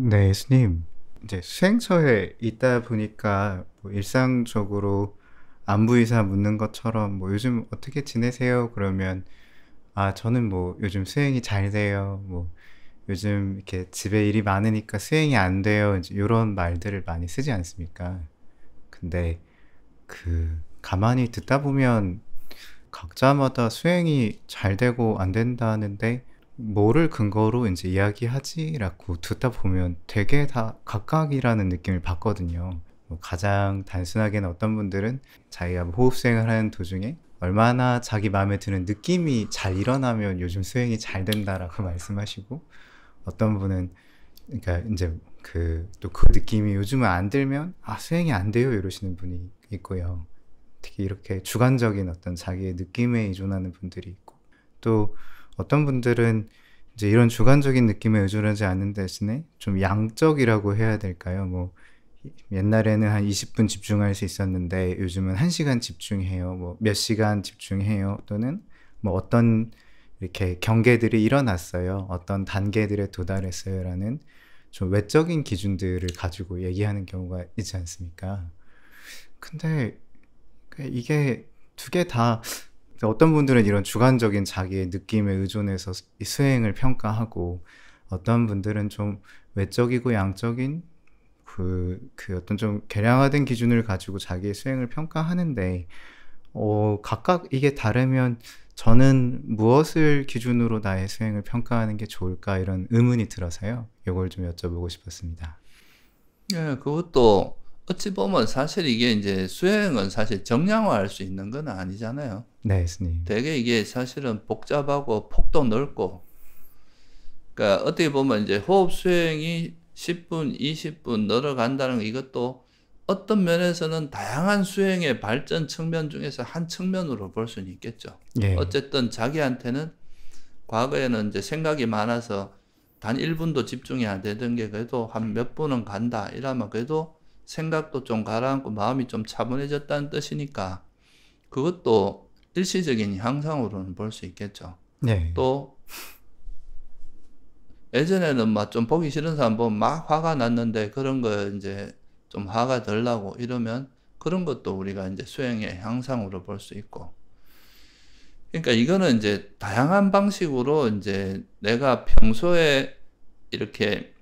네, 스님. 이제 수행처에 있다 보니까 뭐 일상적으로 안부인사 묻는 것처럼 뭐 요즘 어떻게 지내세요? 그러면 저는 뭐 요즘 수행이 잘 돼요. 뭐 요즘 이렇게 집에 일이 많으니까 수행이 안 돼요. 이제 이런 말들을 많이 쓰지 않습니까? 근데 가만히 듣다 보면 각자마다 수행이 잘 되고 안 된다는데 뭐를 근거로 이제 이야기하지라고 듣다 보면 되게 다 각각이라는 느낌을 받거든요. 뭐 가장 단순하게는 어떤 분들은 자기가 뭐 호흡 수행을 하는 도중에 얼마나 자기 마음에 드는 느낌이 잘 일어나면 요즘 수행이 잘 된다라고 말씀하시고, 어떤 분은 그러니까 이제 또 그 느낌이 요즘은 안 들면 수행이 안 돼요 이러시는 분이 있고요. 특히 이렇게 주관적인 어떤 자기의 느낌에 의존하는 분들이 있고, 또 어떤 분들은 이제 이런 주관적인 느낌에 의존하지 않는 대신에 좀 양적이라고 해야 될까요? 뭐 옛날에는 한 20분 집중할 수 있었는데 요즘은 1시간 집중해요. 뭐 몇 시간 집중해요. 또는 뭐 어떤 이렇게 경계들이 일어났어요. 어떤 단계들에 도달했어요라는 좀 외적인 기준들을 가지고 얘기하는 경우가 있지 않습니까? 근데 이게 두 개 다, 어떤 분들은 이런 주관적인 자기의 느낌에 의존해서 이 수행을 평가하고, 어떤 분들은 좀 외적이고 양적인 어떤 좀 개량화된 기준을 가지고 자기의 수행을 평가하는데, 각각 이게 다르면 저는 무엇을 기준으로 나의 수행을 평가하는 게 좋을까, 이런 의문이 들어서요. 이걸 좀 여쭤보고 싶었습니다. 예, 그것도 어찌 보면 사실 이게 이제 수행은 사실 정량화할 수 있는 건 아니잖아요. 네, 스님. 되게 이게 사실은 복잡하고 폭도 넓고, 그러니까 어떻게 보면 이제 호흡 수행이 10분, 20분 늘어간다는 거, 이것도 어떤 면에서는 다양한 수행의 발전 측면 중에서 한 측면으로 볼 수는 있겠죠. 예. 어쨌든 자기한테는 과거에는 이제 생각이 많아서 단 1분도 집중이 안 되던 게 그래도 한 몇 분은 간다 이러면 그래도 생각도 좀 가라앉고 마음이 좀 차분해졌다는 뜻이니까 그것도 일시적인 향상으로는 볼 수 있겠죠. 네. 또 예전에는 막 좀 보기 싫은 사람 보면 막 화가 났는데 그런 거 이제 좀 화가 덜 나고 이러면 그런 것도 우리가 이제 수행의 향상으로 볼 수 있고, 그러니까 이거는 이제 다양한 방식으로 이제 내가 평소에 이렇게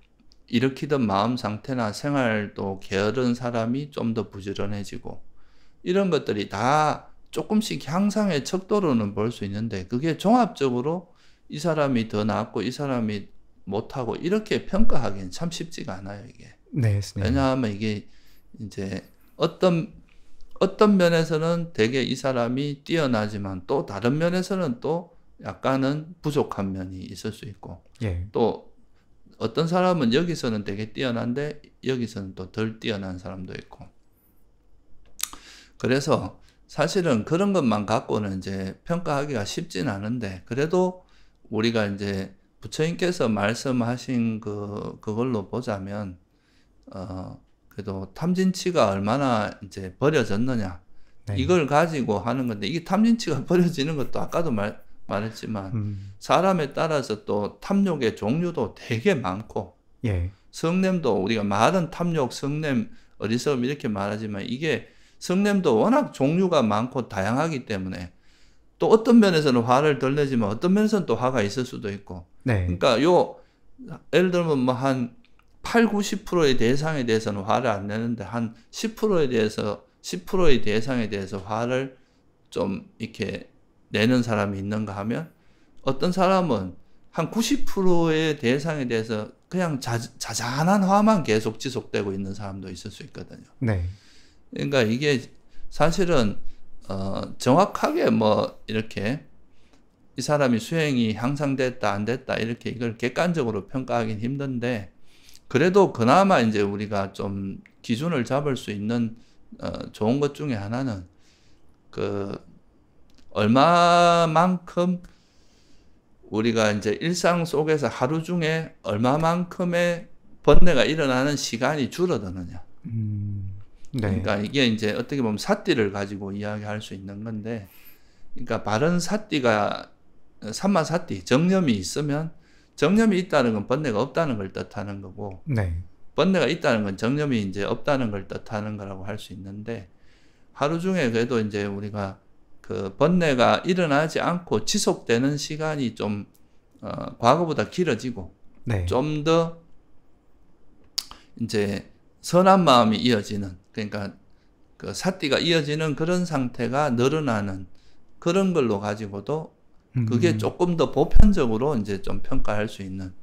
일으키던 마음 상태나 생활도 게으른 사람이 좀 더 부지런해지고, 이런 것들이 다 조금씩 향상의 척도로는 볼 수 있는데, 그게 종합적으로 이 사람이 더 낫고 이 사람이 못하고 이렇게 평가하기는 참 쉽지가 않아요, 이게. 네, 스님. 왜냐하면 이게 이제 어떤 면에서는 되게 이 사람이 뛰어나지만 또 다른 면에서는 또 약간은 부족한 면이 있을 수 있고, 예. 또 어떤 사람은 여기서는 되게 뛰어난데 여기서는 또 덜 뛰어난 사람도 있고. 그래서 사실은 그런 것만 갖고는 이제 평가하기가 쉽진 않은데, 그래도 우리가 이제 부처님께서 말씀하신 그걸로 보자면, 그래도 탐진치가 얼마나 이제 버려졌느냐, 네. 이걸 가지고 하는 건데, 이게 탐진치가 버려지는 것도 아까도 말했지만 음. 사람에 따라서 또 탐욕의 종류도 되게 많고, 예. 성냄도 우리가 말은 탐욕, 성냄, 어리석음 이렇게 말하지만 이게 성냄도 워낙 종류가 많고 다양하기 때문에 또 어떤 면에서는 화를 덜 내지만 어떤 면에서는 또 화가 있을 수도 있고. 네. 그러니까 예를 들면 뭐 한 8, 90%의 대상에 대해서는 화를 안 내는데 한 10%에 대해서 10%의 대상에 대해서 화를 좀 이렇게 내는 사람이 있는가 하면, 어떤 사람은 한 90%의 대상에 대해서 그냥 자잘한 화만 계속 지속되고 있는 사람도 있을 수 있거든요. 네. 그러니까 이게 사실은 정확하게 뭐 이렇게 이 사람이 수행이 향상됐다 안 됐다 이렇게 이걸 객관적으로 평가하기는 힘든데, 그래도 그나마 이제 우리가 좀 기준을 잡을 수 있는 좋은 것 중에 하나는 그 얼마만큼 우리가 이제 일상 속에서 하루 중에 얼마만큼의 번뇌가 일어나는 시간이 줄어드느냐. 네. 그러니까 이게 이제 어떻게 보면 삿띠를 가지고 이야기할 수 있는 건데, 그러니까 바른 삿띠가 삼마삿띠 정념이 있으면 정념이 있다는 건 번뇌가 없다는 걸 뜻하는 거고, 네. 번뇌가 있다는 건 정념이 이제 없다는 걸 뜻하는 거라고 할 수 있는데, 하루 중에 그래도 이제 우리가 그 번뇌가 일어나지 않고 지속되는 시간이 좀 과거보다 길어지고, 네. 좀 더 이제 선한 마음이 이어지는, 그러니까 그 사띠가 이어지는 그런 상태가 늘어나는 그런 걸로 가지고도 그게 조금 더 보편적으로 이제 좀 평가할 수 있는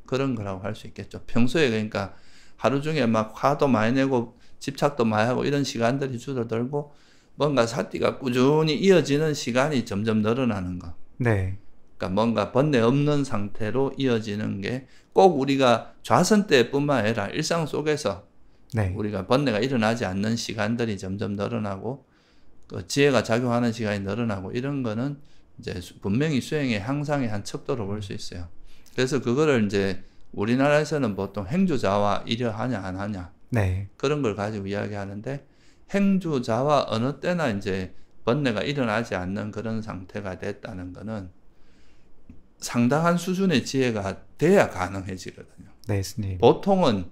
그런 거라고 할 수 있겠죠. 평소에 그러니까 하루 중에 막 화도 많이 내고 집착도 많이 하고 이런 시간들이 줄어들고, 뭔가 사띠가 꾸준히 이어지는 시간이 점점 늘어나는 거. 네. 그러니까 뭔가 번뇌 없는 상태로 이어지는 게 꼭 우리가 좌선 때뿐만 아니라 일상 속에서 네. 우리가 번뇌가 일어나지 않는 시간들이 점점 늘어나고, 그 지혜가 작용하는 시간이 늘어나고, 이런 거는 이제 분명히 수행의 향상의 한 척도로 볼 수 있어요. 그래서 그거를 이제 우리나라에서는 보통 행주자와 이려하냐 안 하냐 네. 그런 걸 가지고 이야기하는데, 행주자와 어느 때나 이제 번뇌가 일어나지 않는 그런 상태가 됐다는 거는 상당한 수준의 지혜가 돼야 가능해지거든요. 네, 스님. 보통은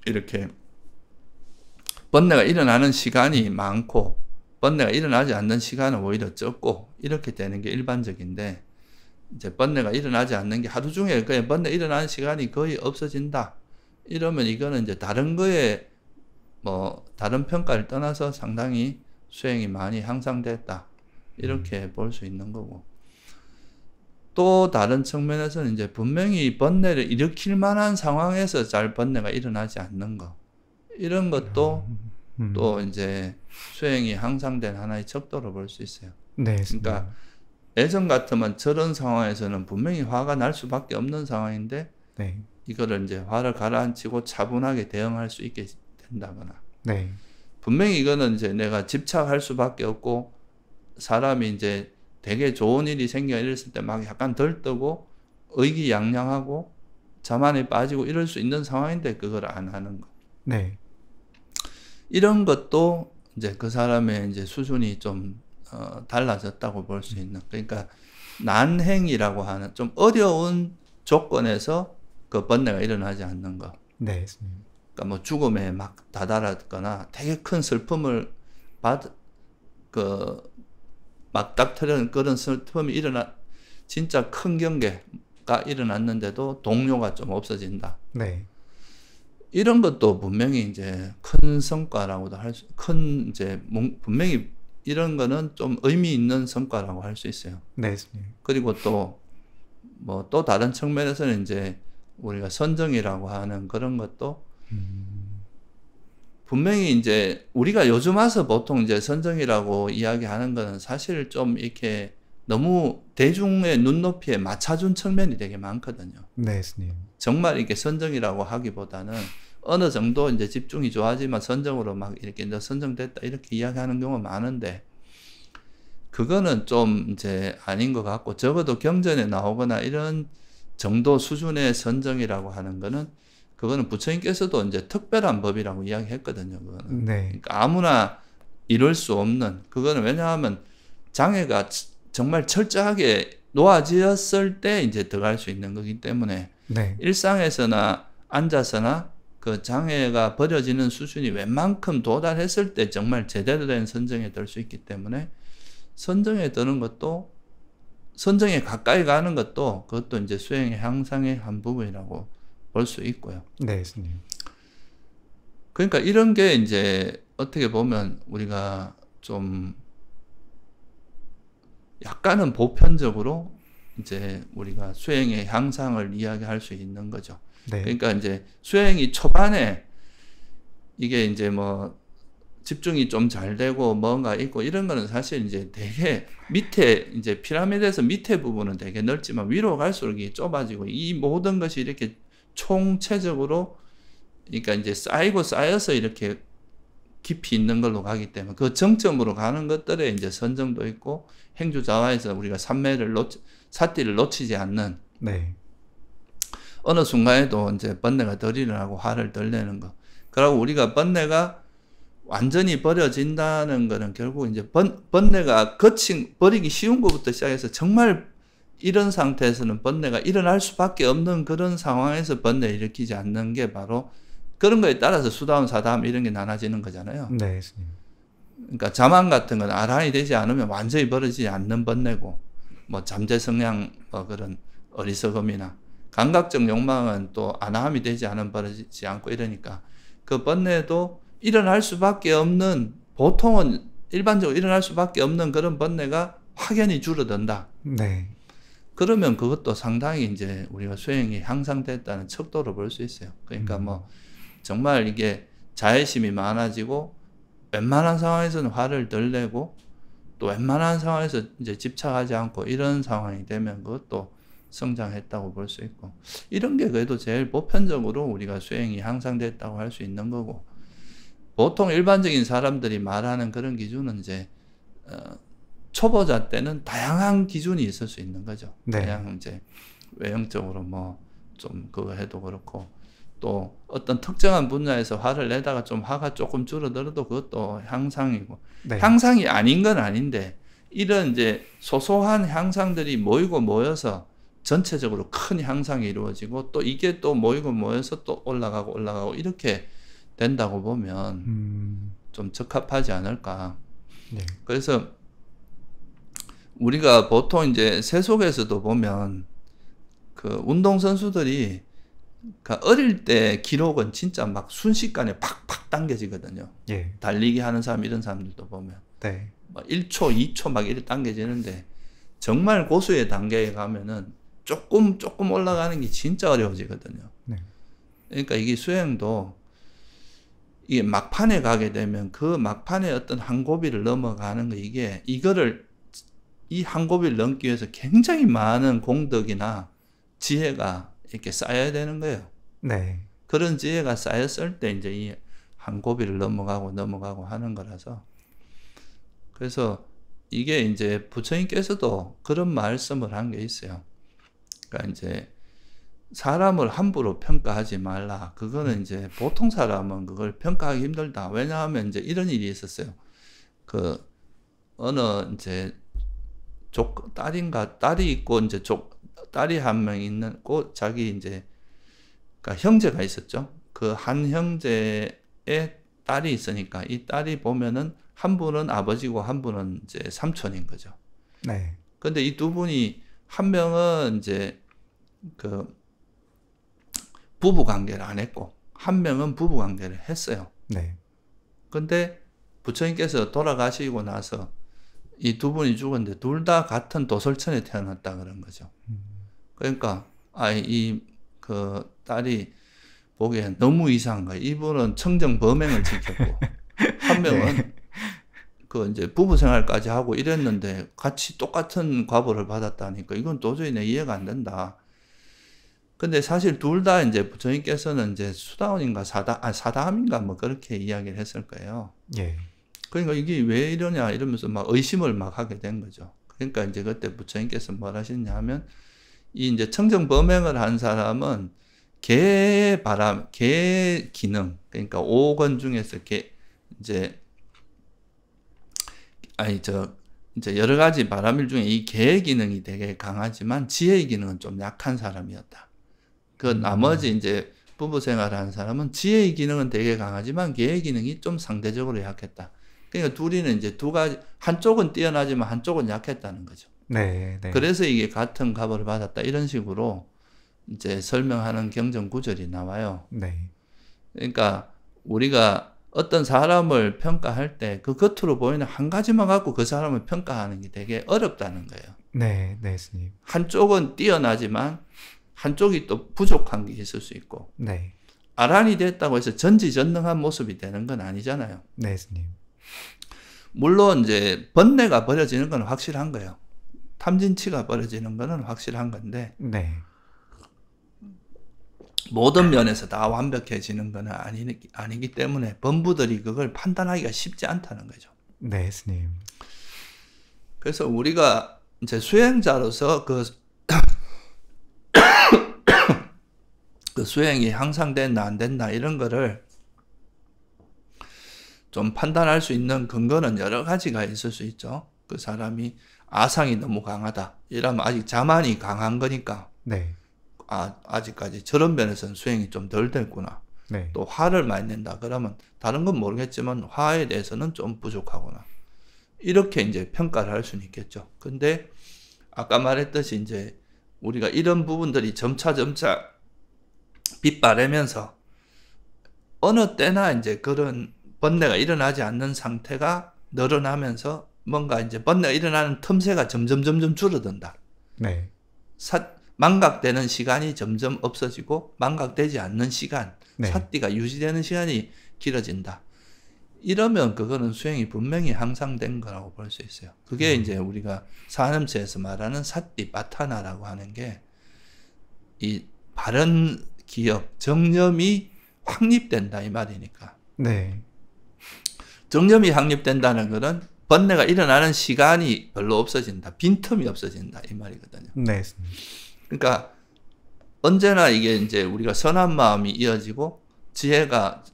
이렇게 번뇌가 일어나는 시간이 많고 번뇌가 일어나지 않는 시간은 오히려 적고 이렇게 되는 게 일반적인데, 이제 번뇌가 일어나지 않는 게 하루 중에 그냥 번뇌 일어나는 시간이 거의 없어진다, 이러면 이거는 이제 다른 거에 뭐 다른 평가를 떠나서 상당히 수행이 많이 향상됐다, 이렇게 볼 수 있는 거고, 또 다른 측면에서는 이제 분명히 번뇌를 일으킬 만한 상황에서 잘 번뇌가 일어나지 않는 거, 이런 것도 또 이제 수행이 향상된 하나의 척도로 볼 수 있어요. 네, 스님. 그러니까 예전 같으면 저런 상황에서는 분명히 화가 날 수밖에 없는 상황인데, 네. 이거를 이제 화를 가라앉히고 차분하게 대응할 수 있게 된다거나, 네. 분명히 이거는 이제 내가 집착할 수밖에 없고, 사람이 이제 되게 좋은 일이 생겨 이랬을 때 막 약간 들뜨고 의기양양하고 자만에 빠지고 이럴 수 있는 상황인데 그걸 안 하는 거. 네. 이런 것도 이제 그 사람의 이제 수준이 좀 달라졌다고 볼 수 있는. 그러니까 난행이라고 하는 좀 어려운 조건에서 그 번뇌가 일어나지 않는 거. 네, 스님. 그러니까 뭐 죽음에 막 다다랐거나 되게 큰 슬픔을 맞닥뜨리는 그런 슬픔이 진짜 큰 경계가 일어났는데도 동료가 좀 없어진다. 네. 이런 것도 분명히 이제 큰 성과라고도 분명히 이런 거는 좀 의미 있는 성과라고 할 수 있어요. 네, 스님. 그리고 또 또 다른 측면에서는 이제 우리가 선정이라고 하는 그런 것도 분명히 이제 우리가 요즘 와서 보통 이제 선정이라고 이야기하는 거는 사실 좀 이렇게 너무 대중의 눈높이에 맞춰준 측면이 되게 많거든요. 네, 스님. 정말 이렇게 선정이라고 하기보다는 어느 정도 이제 집중이 좋아지만 선정으로 막 이렇게 너 선정됐다 이렇게 이야기하는 경우가 많은데, 그거는 좀 이제 아닌 것 같고, 적어도 경전에 나오거나 이런 정도 수준의 선정이라고 하는 거는 그거는 부처님께서도 이제 특별한 법이라고 이야기했거든요. 그거는. 네. 그러니까 아무나 이룰 수 없는, 그거는 왜냐하면 장애가 정말 철저하게 놓아지었을 때 이제 들어갈 수 있는 거기 때문에, 네. 일상에서나 앉아서나 그 장애가 버려지는 수준이 웬만큼 도달했을 때 정말 제대로 된 선정에 들 수 있기 때문에, 선정에 드는 것도, 선정에 가까이 가는 것도 그것도 이제 수행의 향상의 한 부분이라고 볼 수 있고요. 네, 스님. 그러니까 이런 게 이제 어떻게 보면 우리가 좀 약간은 보편적으로 이제 우리가 수행의 향상을 이야기할 수 있는 거죠. 네. 그러니까 이제 수행이 초반에 이게 이제 뭐 집중이 좀 잘 되고 뭔가 있고 이런 거는 사실 이제 되게 밑에 이제 피라미드에서 밑에 부분은 되게 넓지만 위로 갈수록 이게 좁아지고, 이 모든 것이 이렇게 총체적으로 그러니까 이제 쌓여서 이렇게 깊이 있는 걸로 가기 때문에 그 정점으로 가는 것들에 이제 선정도 있고, 행주자화에서 우리가 사띠를 놓치지 않는 네. 어느 순간에도 이제 번뇌가 덜 일어나고 화를 덜 내는 거. 그리고 우리가 번뇌가 완전히 버려진다는 거는 결국 이제 번뇌가 버리기 쉬운 것부터 시작해서 정말 이런 상태에서는 번뇌가 일어날 수밖에 없는 그런 상황에서 번뇌를 일으키지 않는 게 바로 그런 거에 따라서 수다움, 사다움 이런 게 나눠지는 거잖아요. 네, 스님. 그러니까 자만 같은 건 아란이 되지 않으면 완전히 벌어지지 않는 번뇌고, 뭐 잠재 성향 그런 어리석음이나 감각적 욕망은 또 안함이 되지 않으면 벌어지지 않고 이러니까 그 번뇌도 일어날 수밖에 없는, 보통은 일반적으로 일어날 수밖에 없는 그런 번뇌가 확연히 줄어든다. 네. 그러면 그것도 상당히 이제 우리가 수행이 향상됐다는 척도로 볼 수 있어요. 그러니까 뭐 정말 이게 자애심이 많아지고 웬만한 상황에서는 화를 덜 내고 또 웬만한 상황에서 이제 집착하지 않고 이런 상황이 되면 그것도 성장했다고 볼 수 있고, 이런 게 그래도 제일 보편적으로 우리가 수행이 향상됐다고 할 수 있는 거고, 보통 일반적인 사람들이 말하는 그런 기준은 이제 초보자 때는 다양한 기준이 있을 수 있는 거죠. 네. 그냥 이제 외형적으로 뭐 좀 그거 해도 그렇고, 또 어떤 특정한 분야에서 화를 내다가 좀 화가 조금 줄어들어도 그것도 향상이고, 네. 향상이 아닌 건 아닌데 이런 이제 소소한 향상들이 모이고 모여서 전체적으로 큰 향상이 이루어지고, 또 이게 또 모이고 모여서 또 올라가고 이렇게 된다고 보면 좀 적합하지 않을까. 네. 그래서 우리가 보통 이제 세속에서도 보면 그 운동선수들이 그 어릴 때 기록은 진짜 막 순식간에 팍팍 당겨지거든요. 예. 달리기 하는 사람, 이런 사람들도 보면 네. 막 1초, 2초 막 이렇게 당겨지는데, 정말 고수의 단계에 가면은 조금 올라가는 게 진짜 어려워지거든요. 네. 그러니까 이게 수행도 이게 막판에 가게 되면 그 막판에 어떤 한 고비를 넘어가는 거, 이거를 이 한 고비를 넘기 위해서 굉장히 많은 공덕이나 지혜가 이렇게 쌓여야 되는 거예요. 네. 그런 지혜가 쌓였을 때 이제 이 한 고비를 넘어가고 하는 거라서, 그래서 이게 이제 부처님께서도 그런 말씀을 한 게 있어요. 그러니까 이제 사람을 함부로 평가하지 말라. 그거는 이제 보통 사람은 그걸 평가하기 힘들다. 왜냐하면 이제 이런 일이 있었어요. 그 어느 이제 딸이 있고 이제 딸이 한 명 있고 자기 이제 그러니까 형제가 있었죠. 그 한 형제의 딸이 있으니까 이 딸이 보면은 한 분은 아버지고 한 분은 이제 삼촌인 거죠. 네. 근데 이 두 분이, 한 명은 이제 그 부부 관계를 안 했고 한 명은 부부 관계를 했어요. 네. 근데 부처님께서 돌아가시고 나서 이 두 분이 죽었는데 둘 다 같은 도솔천에 태어났다 그런 거죠. 그러니까 그 딸이 보기엔 너무 이상한 거예요. 이분은 청정 범행을 지켰고 한 명은 네. 그 이제 부부 생활까지 하고 이랬는데 같이 똑같은 과보를 받았다니까 이건 도저히 내 이해가 안 된다. 근데 사실 둘 다 이제 부처님께서는 이제 수다원인가 사다함인가 뭐 그렇게 이야기를 했을 거예요. 예. 그러니까 이게 왜 이러냐 이러면서 막 의심을 막 하게 된 거죠. 그러니까 이제 그때 부처님께서 뭘 하셨냐 하면, 이 이제 청정 범행을 한 사람은 개의 기능, 그러니까 오건 중에서 이제 이제 여러 가지 바람일 중에 이 개의 기능이 되게 강하지만 지혜의 기능은 좀 약한 사람이었다. 그 나머지 이제 부부 생활하는 사람은 지혜의 기능은 되게 강하지만 개의 기능이 좀 상대적으로 약했다. 그러니까 둘이는 이제 두 가지, 한쪽은 뛰어나지만 한쪽은 약했다는 거죠. 네. 네. 그래서 이게 같은 값을 받았다. 이런 식으로 이제 설명하는 경전 구절이 나와요. 네. 그러니까 우리가 어떤 사람을 평가할 때 그 겉으로 보이는 한 가지만 갖고 그 사람을 평가하는 게 되게 어렵다는 거예요. 네. 네, 스님. 한쪽은 뛰어나지만 한쪽이 또 부족한 게 있을 수 있고, 네. 아란이 됐다고 해서 전지전능한 모습이 되는 건 아니잖아요. 네, 스님. 물론 이제 번뇌가 버려지는 건 확실한 거예요. 탐진치가 버려지는 건 확실한 건데, 네. 모든 면에서 다 완벽해지는 건 아니기 때문에 범부들이 그걸 판단하기가 쉽지 않다는 거죠. 네, 스님. 그래서 우리가 이제 수행자로서 그 수행이 향상됐나 안 됐나 이런 거를 좀 판단할 수 있는 근거는 여러 가지가 있을 수 있죠. 그 사람이 아상이 너무 강하다. 이러면 아직 자만이 강한 거니까 네. 아직까지 저런 면에서는 수행이 좀 덜 됐구나. 네. 또 화를 많이 낸다. 그러면 다른 건 모르겠지만 화에 대해서는 좀 부족하구나. 이렇게 이제 평가를 할 수는 있겠죠. 근데 아까 말했듯이 이제 우리가 이런 부분들이 점차 빛바래면서 어느 때나 이제 그런 번뇌가 일어나지 않는 상태가 늘어나면서 뭔가 이제 번뇌가 일어나는 틈새가 점점 줄어든다. 네. 망각되는 시간이 점점 없어지고 망각되지 않는 시간, 네. 삿띠가 유지되는 시간이 길어진다. 이러면 그거는 수행이 분명히 향상된 거라고 볼 수 있어요. 그게 이제 우리가 산음체에서 말하는 삿띠 바타나라고 하는 게 이 바른 기억, 정념이 확립된다 이 말이니까. 네. 정념이 확립된다는 것은 번뇌가 일어나는 시간이 별로 없어진다. 빈틈이 없어진다 이 말이거든요. 네. 그러니까 언제나 이게 이제 우리가 선한 마음이 이어지고 지혜가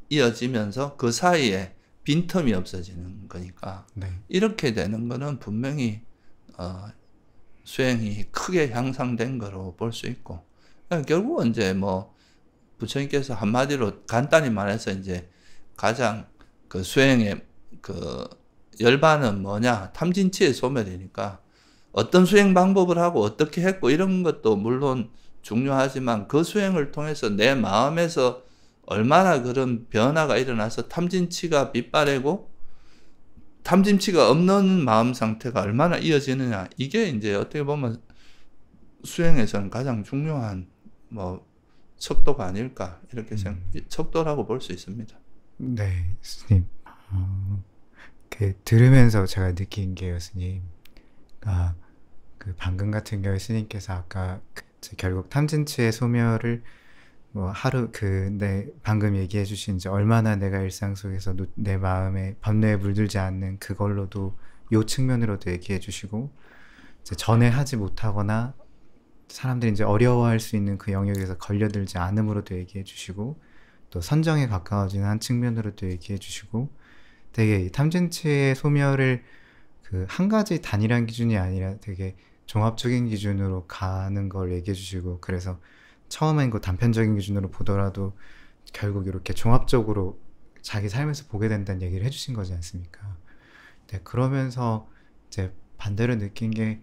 이어지면서 그 사이에 빈틈이 없어지는 거니까 네. 이렇게 되는 거는 분명히 수행이 크게 향상된 거로 볼 수 있고 결국은 이제 뭐 부처님께서 한마디로 간단히 말해서 이제 가장 그 수행의 그 열반은 뭐냐 탐진치의 소멸이니까 어떤 수행 방법을 하고 어떻게 했고 이런 것도 물론 중요하지만 그 수행을 통해서 내 마음에서 얼마나 그런 변화가 일어나서 탐진치가 빛바래고 탐진치가 없는 마음 상태가 얼마나 이어지느냐 이게 이제 어떻게 보면 수행에서는 가장 중요한 뭐 척도가 아닐까 이렇게 척도라고 볼 수 있습니다. 네, 스님. 들으면서 제가 느낀 게요, 스님. 그 방금 같은 경우에 스님께서 아까 결국 탐진치의 소멸을 뭐 하루 방금 얘기해 주신 이제 얼마나 내가 일상 속에서 내 마음에 번뇌에 물들지 않는 그걸로도 요 측면으로도 얘기해 주시고 이제 전에 하지 못하거나 사람들이 이제 어려워할 수 있는 그 영역에서 걸려들지 않음으로도 얘기해 주시고 또 선정에 가까워지는 한 측면으로도 얘기해 주시고 되게 이 탐진치의 소멸을 그 한 가지 단일한 기준이 아니라 되게 종합적인 기준으로 가는 걸 얘기해 주시고 그래서 처음엔 그 단편적인 기준으로 보더라도 결국 이렇게 종합적으로 자기 삶에서 보게 된다는 얘기를 해주신 거지 않습니까? 네, 그러면서 이제 반대로 느낀 게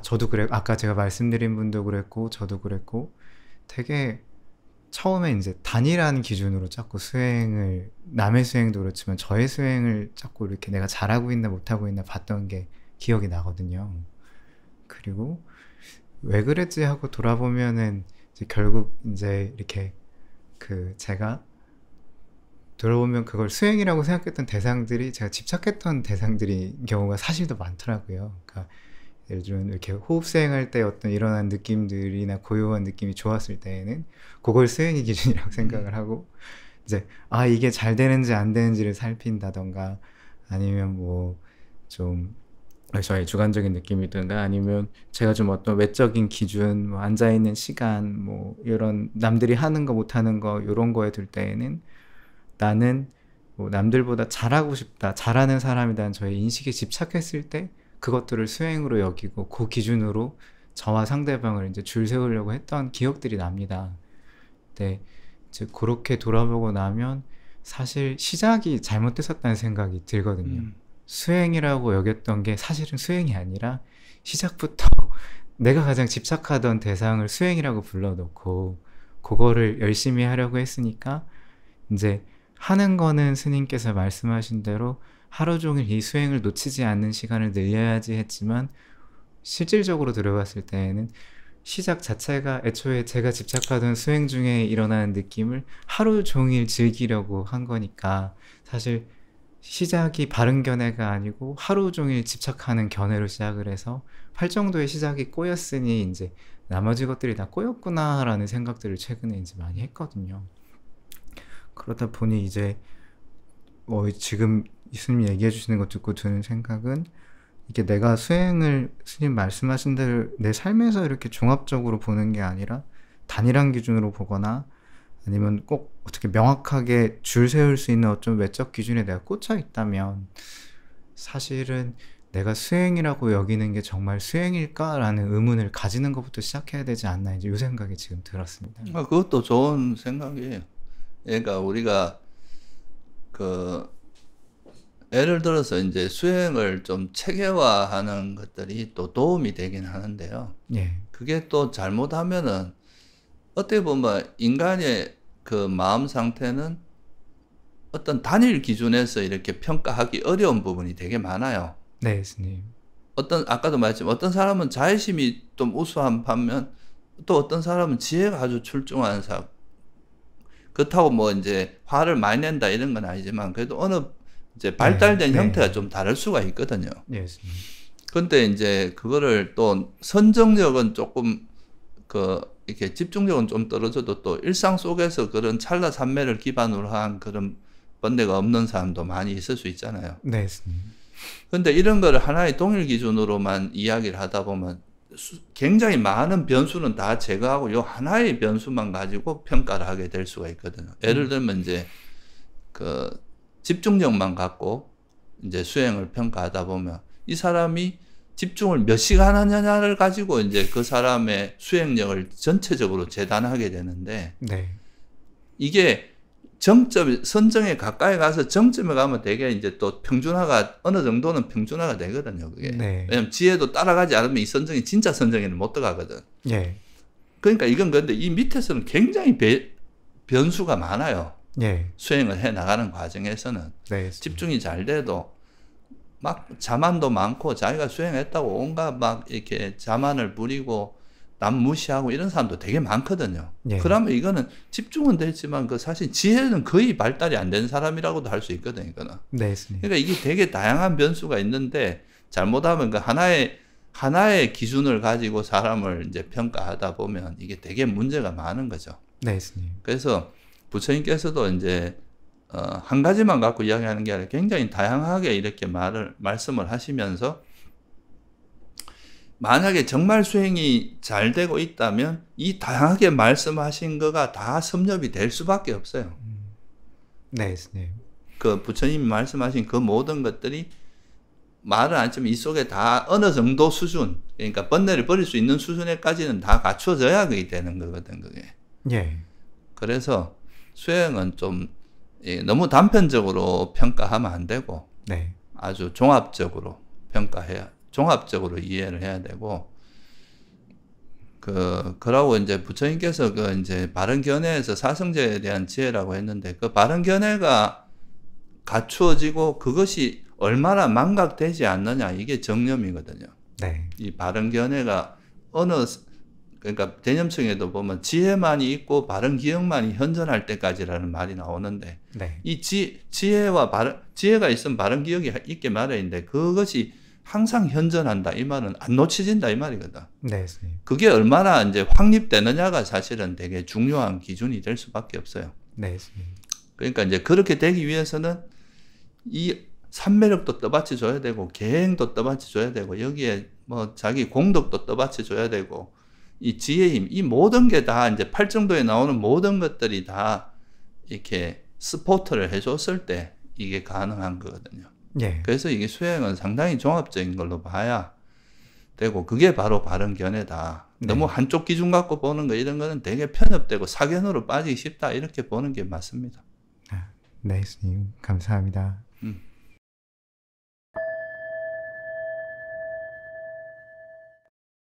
저도 그래 아까 제가 말씀드린 분도 그랬고 저도 그랬고 되게 처음에 이제 단일한 기준으로 자꾸 수행을 남의 수행도 그렇지만 저의 수행을 자꾸 이렇게 내가 잘하고 있나 못하고 있나 봤던 게 기억이 나거든요. 그리고 왜 그랬지 하고 돌아보면은 이제 결국 이제 이렇게 제가 돌아보면 그걸 수행이라고 생각했던 대상들이 제가 집착했던 대상들이 경우가 사실 더 많더라고요. 그러니까 예를 들면 이렇게 호흡 수행할 때 어떤 일어난 느낌들이나 고요한 느낌이 좋았을 때에는 그걸 수행의 기준이라고 생각을 하고 이제 이게 잘 되는지 안 되는지를 살핀다던가 아니면 뭐 좀 저의 주관적인 느낌이든가 아니면 제가 좀 어떤 외적인 기준 뭐 앉아있는 시간 뭐 이런 남들이 하는 거 못하는 거 이런 거에 들 때에는 나는 뭐 남들보다 잘하고 싶다 잘하는 사람이라는 저의 인식에 집착했을 때 그것들을 수행으로 여기고 그 기준으로 저와 상대방을 이제 줄 세우려고 했던 기억들이 납니다. 네, 이제 그렇게 돌아보고 나면 사실 시작이 잘못됐었다는 생각이 들거든요. 수행이라고 여겼던 게 사실은 수행이 아니라 시작부터 내가 가장 집착하던 대상을 수행이라고 불러놓고 그거를 열심히 하려고 했으니까 이제 하는 거는 스님께서 말씀하신 대로 하루 종일 이 수행을 놓치지 않는 시간을 늘려야지 했지만 실질적으로 들어봤을 때에는 시작 자체가 애초에 제가 집착하던 수행 중에 일어나는 느낌을 하루 종일 즐기려고 한 거니까 사실 시작이 바른 견해가 아니고 하루 종일 집착하는 견해로 시작을 해서 할 정도의 시작이 꼬였으니 이제 나머지 것들이 다 꼬였구나 라는 생각들을 최근에 이제 많이 했거든요. 그러다 보니 이제 지금 스님 얘기해 주시는 거 듣고 드는 생각은 이게 내가 수행을 스님 말씀하신 대로 내 삶에서 이렇게 종합적으로 보는 게 아니라 단일한 기준으로 보거나 아니면 꼭 어떻게 명확하게 줄 세울 수 있는 어떤 외적 기준에 내가 꽂혀 있다면 사실은 내가 수행이라고 여기는 게 정말 수행일까라는 의문을 가지는 것부터 시작해야 되지 않나 이제 요 생각이 지금 들었습니다. 그것도 좋은 생각이에요. 그러니까 우리가 그 예를 들어서 이제 수행을 좀 체계화하는 것들이 또 도움이 되긴 하는데요. 예. 그게 또 잘못하면은 어떻게 보면 인간의 그 마음 상태는 어떤 단일 기준에서 이렇게 평가하기 어려운 부분이 되게 많아요. 네, 스님. 아까도 말했지만 어떤 사람은 자의심이 좀 우수한 반면 또 어떤 사람은 지혜가 아주 출중한 사람. 그렇다고 뭐 이제 화를 많이 낸다 이런 건 아니지만 그래도 어느 이제 발달된 네, 형태가 네. 좀 다를 수가 있거든요. 예, 스님. 근데 이제 그거를 또 선정력은 조금 이렇게 집중력은 좀 떨어져도 또 일상 속에서 그런 찰나 산매를 기반으로 한 그런 번뇌가 없는 사람도 많이 있을 수 있잖아요. 네, 스님. 근데 이런 거를 하나의 동일 기준으로만 이야기를 하다 보면 굉장히 많은 변수는 다 제거하고 요 하나의 변수만 가지고 평가를 하게 될 수가 있거든요. 예를 들면 이제 그 집중력만 갖고 이제 수행을 평가하다 보면 이 사람이 집중을 몇 시간 하느냐를 가지고 이제 그 사람의 수행력을 전체적으로 재단하게 되는데 네. 이게 선정에 가까이 가서 정점에 가면 되게 이제 또 평준화가 어느 정도는 평준화가 되거든요. 그게. 네. 왜냐면 지혜도 따라가지 않으면 이 선정이 진짜 선정에는 못 들어가거든. 예. 그러니까 이건 근데 이 밑에서는 굉장히 변수가 많아요. 예. 수행을 해 나가는 과정에서는 네, 스님. 집중이 잘 돼도 막 자만도 많고 자기가 수행했다고 온갖 막 이렇게 자만을 부리고 남 무시하고 이런 사람도 되게 많거든요. 예. 그러면 이거는 집중은 됐지만 그 사실 지혜는 거의 발달이 안 된 사람이라고도 할 수 있거든요. 이거는. 네, 스님. 그러니까 이게 되게 다양한 변수가 있는데 잘못하면 그 하나의 기준을 가지고 사람을 이제 평가하다 보면 이게 되게 문제가 많은 거죠. 네, 스님. 그래서 부처님께서도 이제 한 가지만 갖고 이야기하는 게 아니라 굉장히 다양하게 이렇게 말씀을 하시면서 만약에 정말 수행이 잘 되고 있다면 이 다양하게 말씀하신 거가 다 섭렵이 될 수밖에 없어요. 네, 스님. 그 부처님이 말씀하신 그 모든 것들이 말은 안 했지만 이 속에 다 어느 정도 수준, 그러니까 번뇌를 버릴 수 있는 수준에까지는 다 갖춰져야 그게 되는 거거든, 그게. 예. 그래서 수행은 좀 너무 단편적으로 평가하면 안 되고 네. 아주 종합적으로 종합적으로 이해를 해야 되고 그러고 이제 부처님께서 이제 바른 견해에서 사성제에 대한 지혜라고 했는데 그 바른 견해가 갖추어지고 그것이 얼마나 망각되지 않느냐 이게 정념이거든요. 네. 이 바른 견해가 그러니까 대념성에도 보면 지혜만이 있고 바른 기억만이 현존할 때까지라는 말이 나오는데 네. 이 지혜가 있으면 바른 기억이 있게 마련인데 그것이 항상 현존한다 이 말은 안 놓쳐진다 이 말이거든. 네, 스님. 그게 얼마나 이제 확립되느냐가 사실은 되게 중요한 기준이 될 수밖에 없어요. 네, 스님. 그러니까 이제 그렇게 되기 위해서는 이 삼매력도 떠받쳐 줘야 되고 계행도 떠받쳐 줘야 되고 여기에 뭐 자기 공덕도 떠받쳐 줘야 되고 이 지혜의 힘, 이 모든 게 다 이제 팔정도에 나오는 모든 것들이 다 이렇게 스포트를 해줬을 때 이게 가능한 거거든요. 예. 그래서 이게 수행은 상당히 종합적인 걸로 봐야 되고 그게 바로 바른 견해다. 네. 너무 한쪽 기준 갖고 보는 거 이런 거는 되게 편협되고 사견으로 빠지기 쉽다 이렇게 보는 게 맞습니다. 네, 스님. 감사합니다.